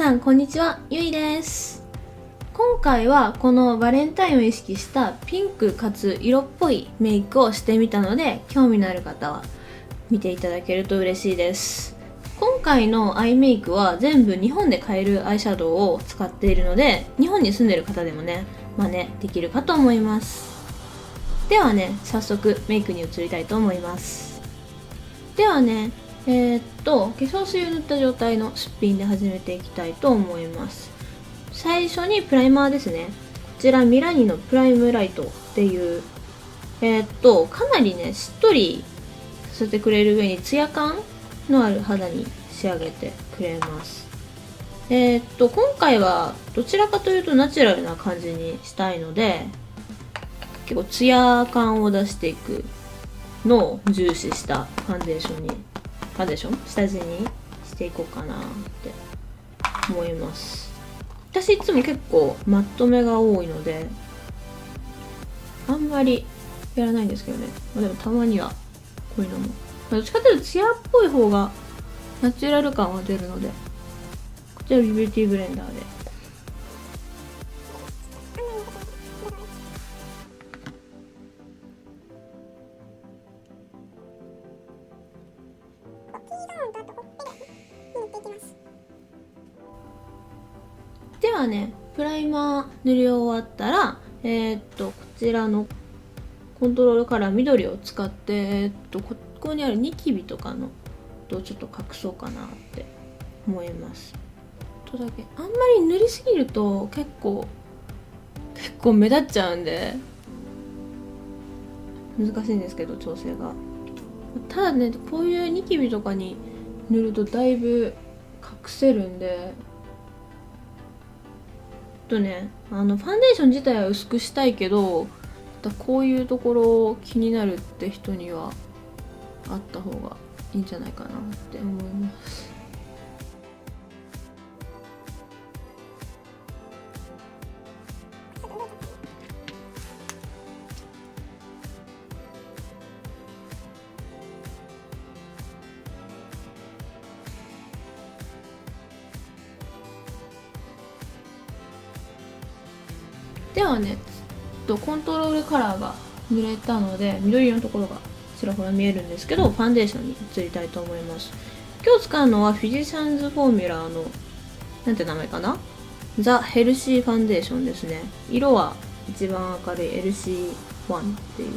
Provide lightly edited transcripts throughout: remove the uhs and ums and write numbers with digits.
さんこんにちは、ゆいです。今回はこのバレンタインを意識したピンクかつ色っぽいメイクをしてみたので、興味のある方は見ていただけると嬉しいです。今回のアイメイクは全部日本で買えるアイシャドウを使っているので、日本に住んでる方でもね、真似できるかと思います。ではね、早速メイクに移りたいと思います。ではね、化粧水を塗った状態のすっぴんで始めていきたいと思います。最初にプライマーですね。こちらミラニのプライムライトっていう、かなりね、しっとりさせてくれる上にツヤ感のある肌に仕上げてくれます。今回はどちらかというとナチュラルな感じにしたいので、結構ツヤ感を出していくのを重視したファンデーション下地にしていこうかなって思います。私いつも結構マット目が多いのであんまりやらないんですけどね、でもたまにはこういうのも、どっちかというとツヤっぽい方がナチュラル感は出るので、こちらビューティーブレンダーでではね、プライマー塗り終わったら、こちらのコントロールカラー緑を使って、ここにあるニキビとかのとちょっと隠そうかなって思います。とだけあんまり塗りすぎると結構目立っちゃうんで難しいんですけど、調整が。ただね、こういうニキビとかに塗るとだいぶ隠せるんで、ファンデーション自体は薄くしたいけど、こういうところ気になるって人にはあった方がいいんじゃないかなって思います。ではね、コントロールカラーが塗れたので、緑色のところがちらほら見えるんですけど、ファンデーションに移りたいと思います。今日使うのはフィジシャンズフォーミュラーのなんて名前かな、ザ・ヘルシーファンデーションですね。色は一番明るい LC1 っていう、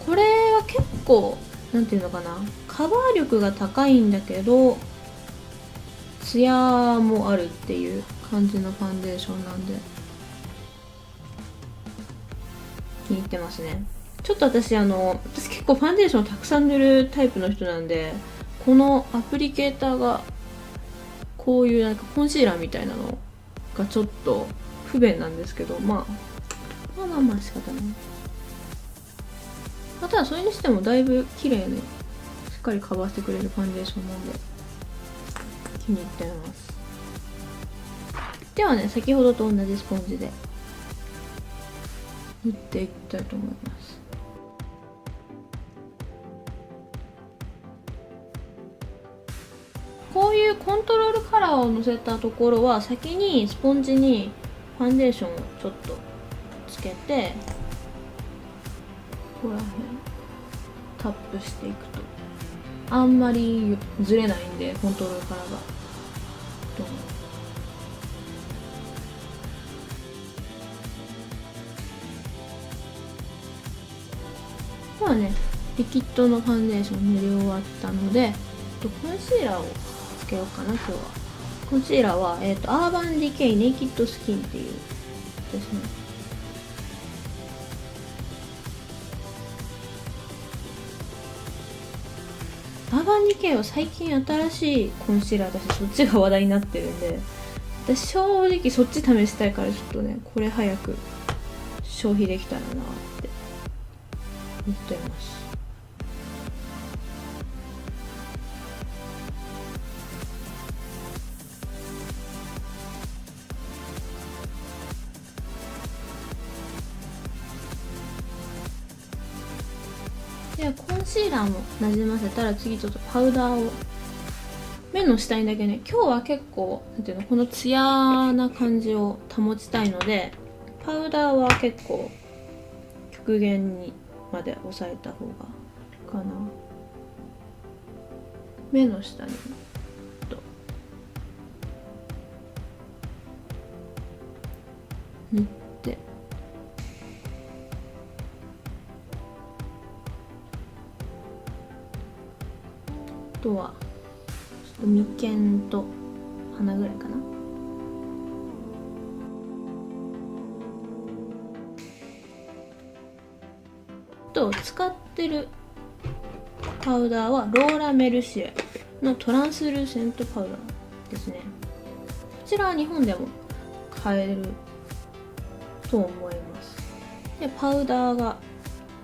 これは結構なんていうのかな、カバー力が高いんだけどツヤもあるっていう感じのファンデーションなんで気に入ってますね。ちょっと私結構ファンデーションをたくさん塗るタイプの人なんで、このアプリケーターがこういうなんかコンシーラーみたいなのがちょっと不便なんですけど、まあ仕方ない。ただそれにしてもだいぶ綺麗にしっかりカバーしてくれるファンデーションなんで気に入ってます。ではね、先ほどと同じスポンジで塗っていきたいと思います。こういうコントロールカラーをのせたところは先にスポンジにファンデーションをちょっとつけて、ここら辺タップしていくとあんまりずれないんで、コントロールカラーがどうもね、リキッドのファンデーション塗り終わったので、コンシーラーをつけようかな。今日はコンシーラーは、アーバンディケイネイキッドスキンっていうですね。アーバンディケイは最近新しいコンシーラーだし、そっちが話題になってるんで、私正直そっち試したいから、ちょっとねこれ早く消費できたらなって思ってます。でコンシーラーもなじませたら、次ちょっとパウダーを目の下にだけね、今日は結構なんていうの、このツヤな感じを保ちたいので、パウダーは結構極限にまで抑えた方がかな。目の下にと塗って、あとは眉間と鼻ぐらいかな。と使ってるパウダーはローラ・メルシエのトランスルーセントパウダーですね。こちらは日本でも買えると思います。でパウダーが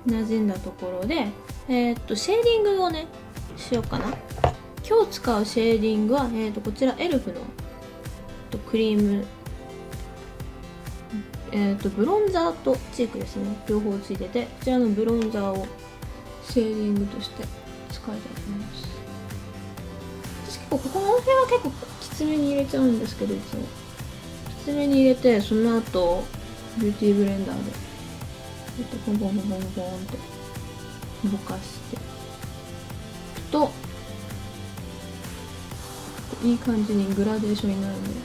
馴染んだところで、シェーディングをねしようかな。今日使うシェーディングは、こちらエルフのクリーム、ブロンザーとチークですね、両方ついてて、こちらのブロンザーをシェーディングとして使いたいと思います。私結構ここの辺は結構きつめに入れちゃうんですけど、いつもきつめに入れて、その後ビューティーブレンダーでポンポンポンポンポンってぼかしてといい感じにグラデーションになるので、こ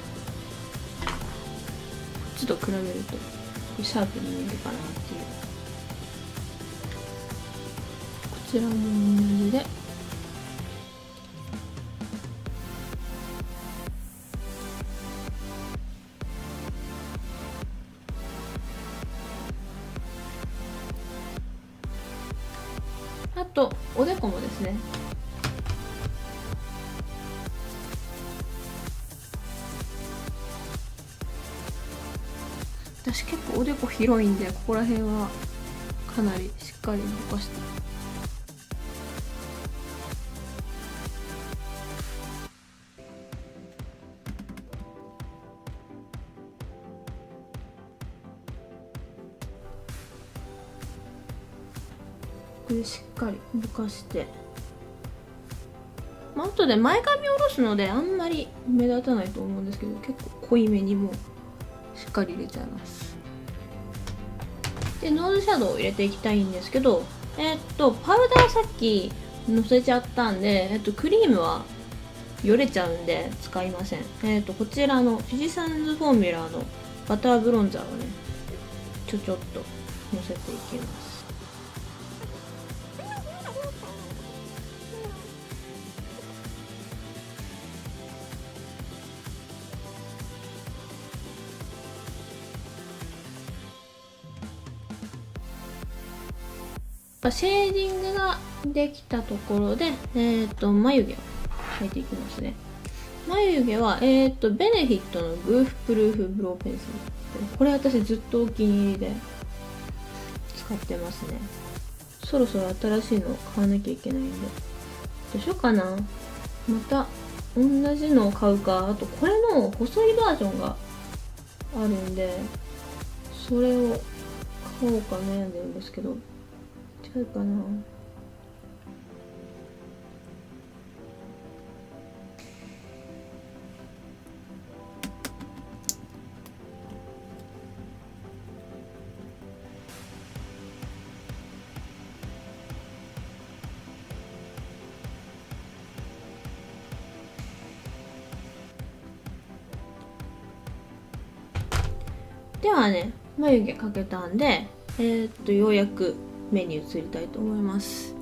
っちと比べるとシャープに見えるかなっていう。こちらも同じであとおでこもですね。私結構おでこ広いんで、ここら辺はかなりしっかりぼかして、これしっかりぼかして、あとで前髪を下ろすのであんまり目立たないと思うんですけど、結構濃いめにもしっかり入れちゃいます。でノーズシャドウを入れていきたいんですけど、パウダーさっきのせちゃったんで、クリームはよれちゃうんで使いません。こちらのフィジサンズフォーミュラーのバターブロンザーをねちょっとのせていきます。シェーディングができたところで、眉毛を描いていきますね。眉毛は、ベネフィットのグーフプルーフブローペンシル。これ私ずっとお気に入りで使ってますね。そろそろ新しいのを買わなきゃいけないんで、どうしようかな。また同じのを買うか、あとこれの細いバージョンがあるんで、それを買おうか悩んでるんですけど、違うかな。ではね、眉毛描けたんで、ようやく目に移りたいと思います。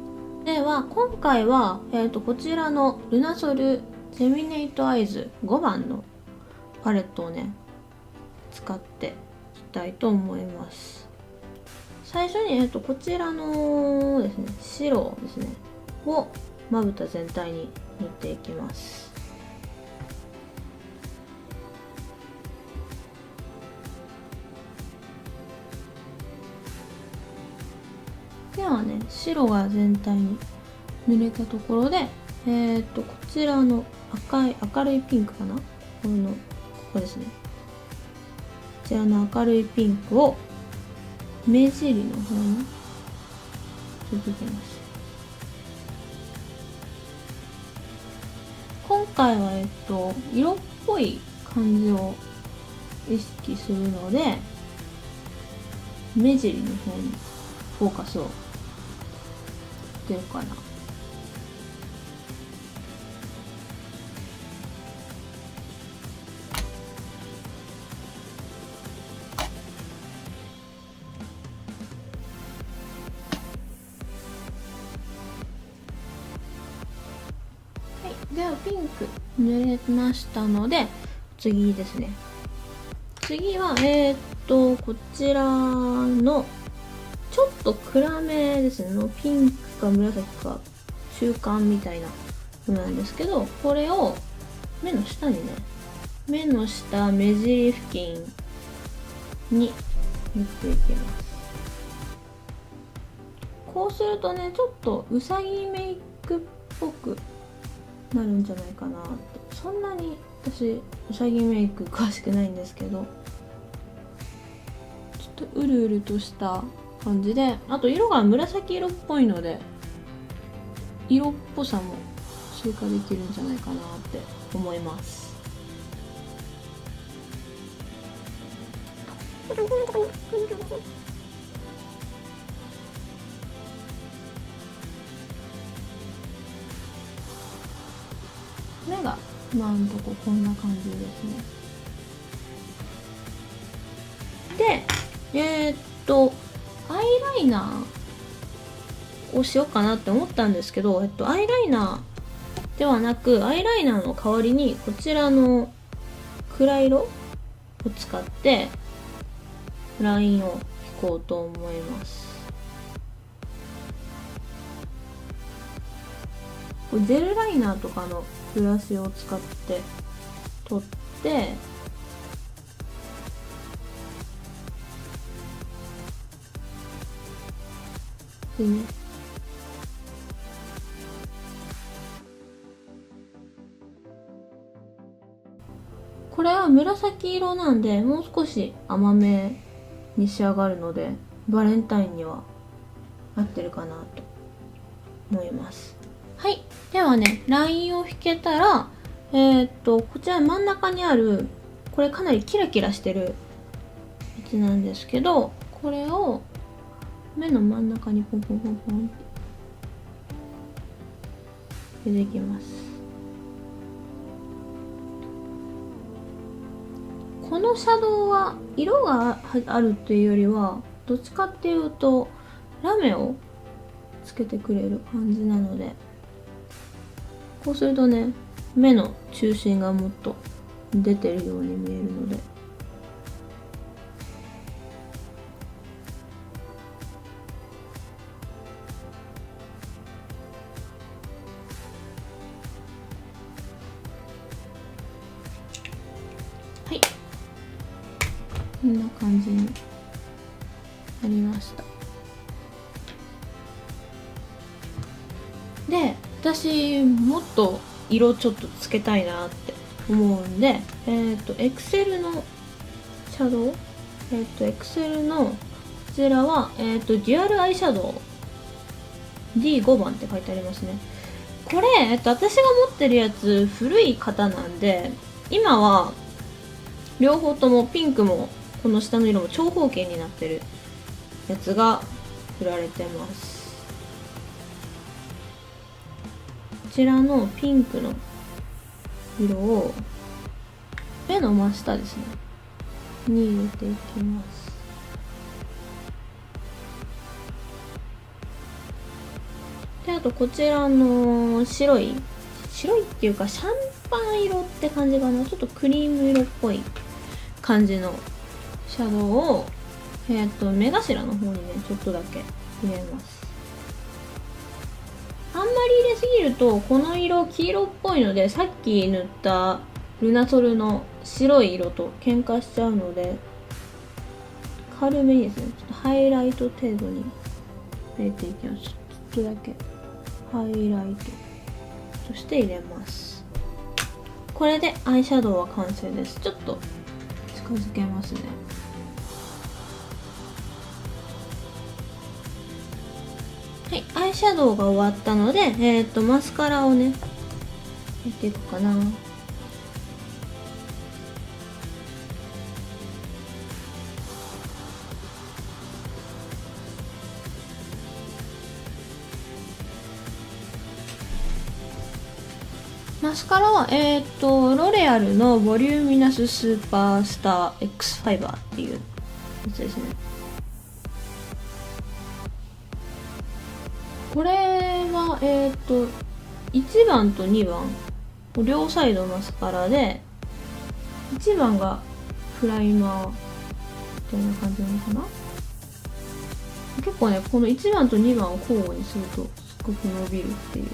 では今回は、こちらのルナソルジェミネイトアイズ5番のパレットをね使っていきたいと思います。最初に、こちらのですね、白ですねをまぶた全体に塗っていきます。ではね、白が全体に塗れたところで、こちらの明るいピンクかな、ここですね。こちらの明るいピンクを目尻の方に続けます。今回は色っぽい感じを意識するので、目尻の方にフォーカスを当てるかな。ではピンク塗れましたので、次ですね。次はこちらのちょっと暗めですねのピンクか紫か中間みたいなのなんですけど、これを目の下にね、目の下目尻付近に塗っていきます。こうするとね、ちょっとうさぎメイクっぽくなるんじゃないかなって。そんなに私うさぎメイク詳しくないんですけど、ちょっとうるうるとした感じで、あと色が紫色っぽいので色っぽさも追加できるんじゃないかなって思います。目が今んとここんな感じですね。でアイライナーをしようかなって思ったんですけど、アイライナーではなく、アイライナーの代わりにこちらの暗色を使ってラインを引こうと思います。ジェルライナーとかのブラシを使って取ってでね、これは紫色なんでもう少し甘めに仕上がるので、バレンタインには合ってるかなと思います。はい、ではね、ラインを引けたらこちら真ん中にある、これかなりキラキラしてるやつなんですけど、これを目の真ん中にポンポンポンポンって出てきます。このシャドウは色があるっていうよりは、どっちかっていうとラメをつけてくれる感じなので、こうするとね、目の中心がもっと出てるように見えるので、はい、こんな感じになりました。で、私もっと色ちょっとつけたいなって思うんで、エクセルのシャドウ、エクセルのこちらはデュアルアイシャドウ D5 番って書いてありますね。これ私が持ってるやつ古い型なんで、今は両方ともピンクもこの下の色も長方形になってるやつが売られてます。こちらのピンクの色を目の真下ですねに入れていきます。で、あとこちらの白いっていうかシャンパン色って感じかな、ちょっとクリーム色っぽい感じのシャドウを目頭の方にねちょっとだけ入れます。あんまり入れすぎるとこの色黄色っぽいので、さっき塗ったルナソルの白い色と喧嘩しちゃうので、軽めにですね、ちょっとハイライト程度に入れていきます。ちょっとだけハイライトとして入れます。これでアイシャドウは完成です。ちょっと近づけますね。はい、アイシャドウが終わったので、マスカラをねっていくかな。マスカラはロレアルのボリューミナススーパースター X ファイバーっていうやつですね。これは1番と2番両サイドマスカラで、1番がプライマーみたいな感じなのかな。結構ね、この1番と2番を交互にするとすっごく伸びるっていう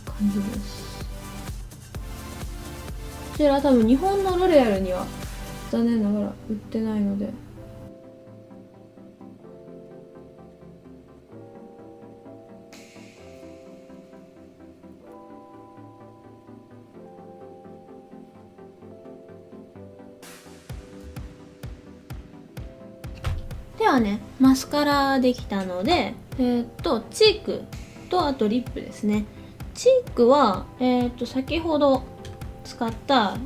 感じです。こちら多分日本のロレアルには残念ながら売ってないので、ではね、マスカラできたので、チークとあとリップですね。チークは、先ほど使った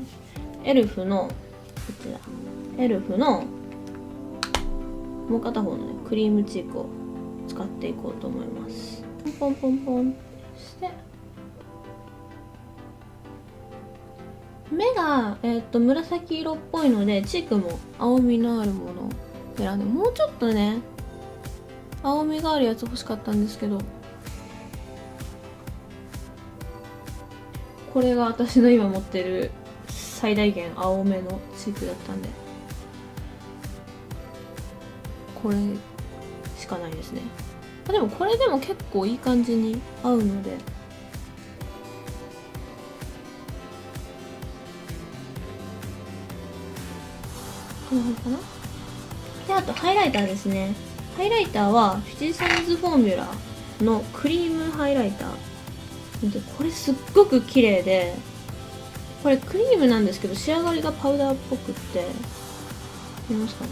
エルフのもう片方のねクリームチークを使っていこうと思います。ポンポンポンポンってして、目が、紫色っぽいのでチークも青みのあるものを選んで、もうちょっとね青みがあるやつ欲しかったんですけど、これが私の今持ってる最大限青めのチークだったんで、これしかないですね。でもこれでも結構いい感じに合うので、こんな感じかな。で、あとハイライターですね。ハイライターはフィジサンズフォーミュラのクリームハイライターで、これすっごく綺麗で、これクリームなんですけど仕上がりがパウダーっぽくって、見えますかね。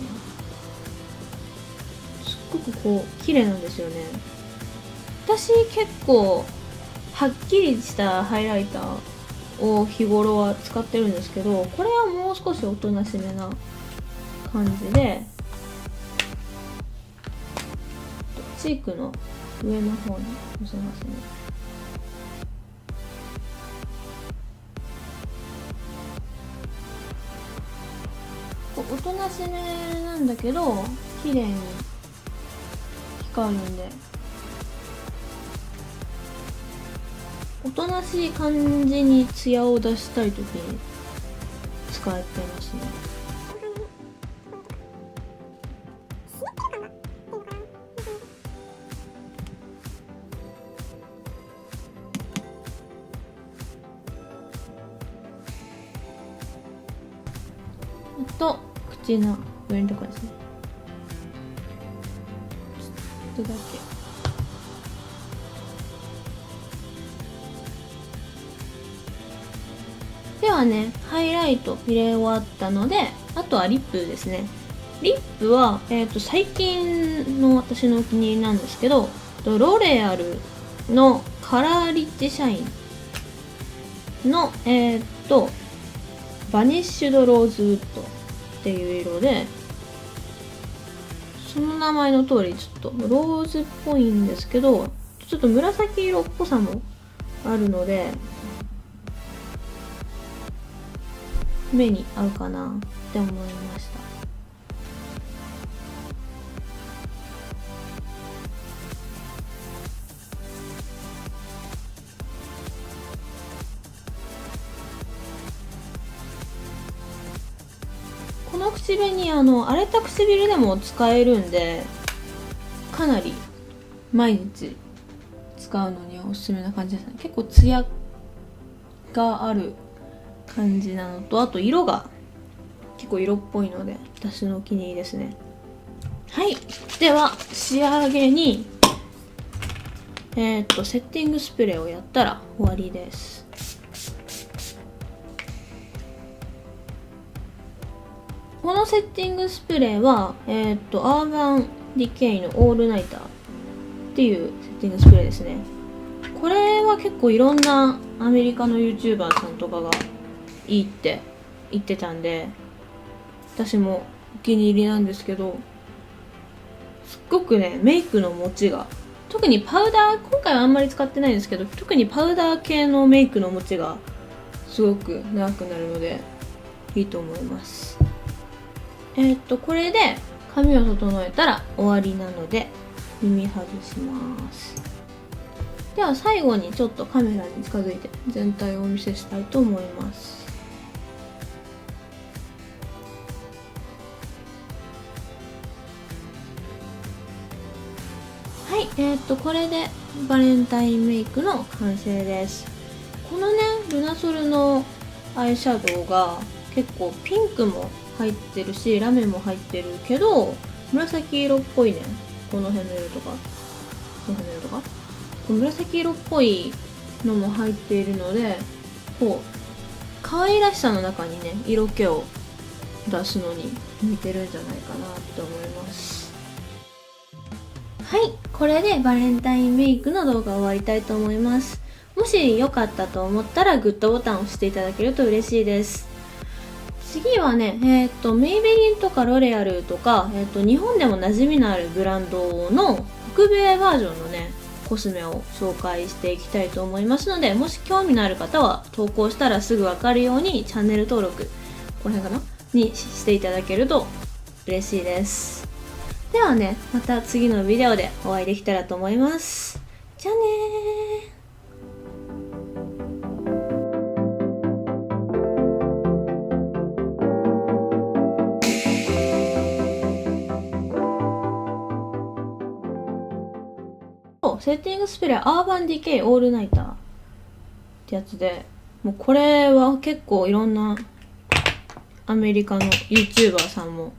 すっごくこう綺麗なんですよね。私結構はっきりしたハイライターを日頃は使ってるんですけど、これはもう少しおとなしめな感じで、チークの上の方にのせますね。おとなしめなんだけど綺麗に光るんで、おとなしい感じにツヤを出したいときに使ってますね。あと口の上のところですね。ちょっとだけ。ではね、ハイライト入れ終わったので、あとはリップですね。リップは、最近の私のお気に入りなんですけど、ロレアルのカラーリッチシャインのバニッシュドローズウッドっていう色で、その名前の通りちょっとローズっぽいんですけど、ちょっと紫色っぽさもあるので目に合うかなって思いました。この口紅荒れた唇でも使えるんで、かなり毎日使うのにはおすすめな感じですね。結構ツヤがある感じなのと、あと色が結構色っぽいので私のお気に入りですね。はい、では仕上げにセッティングスプレーをやったら終わりです。このセッティングスプレーはアーバンディケイのオールナイターっていうセッティングスプレーですね。これは結構いろんなアメリカの YouTuber さんとかがいいって言ってたんで、私もお気に入りなんですけど、すっごくねメイクの持ちが、特にパウダー、今回はあんまり使ってないんですけど、特にパウダー系のメイクの持ちがすごく長くなるのでいいと思います。これで髪を整えたら終わりなので耳外します。では最後にちょっとカメラに近づいて全体をお見せしたいと思います。はい、これでバレンタインメイクの完成です。このねルナソルのアイシャドウが結構ピンクも入ってるしラメも入ってるけど紫色っぽいね、この辺の色とかこの辺の色とか紫色っぽいのも入っているので、こう可愛らしさの中にね色気を出すのに向いてるんじゃないかなって思います。はい、これでバレンタインメイクの動画を終わりたいと思います。もし良かったと思ったらグッドボタンを押していただけると嬉しいです。次はね、メイベリンとかロレアルとか、日本でも馴染みのあるブランドの北米バージョンのねコスメを紹介していきたいと思いますので、もし興味のある方は投稿したらすぐ分かるようにチャンネル登録、この辺かなにしていただけると嬉しいです。ではね、また次のビデオでお会いできたらと思います。じゃあねー。セッティングスプレーアーバンディケイオールナイターってやつで、もうこれは結構いろんなアメリカの YouTuber さんも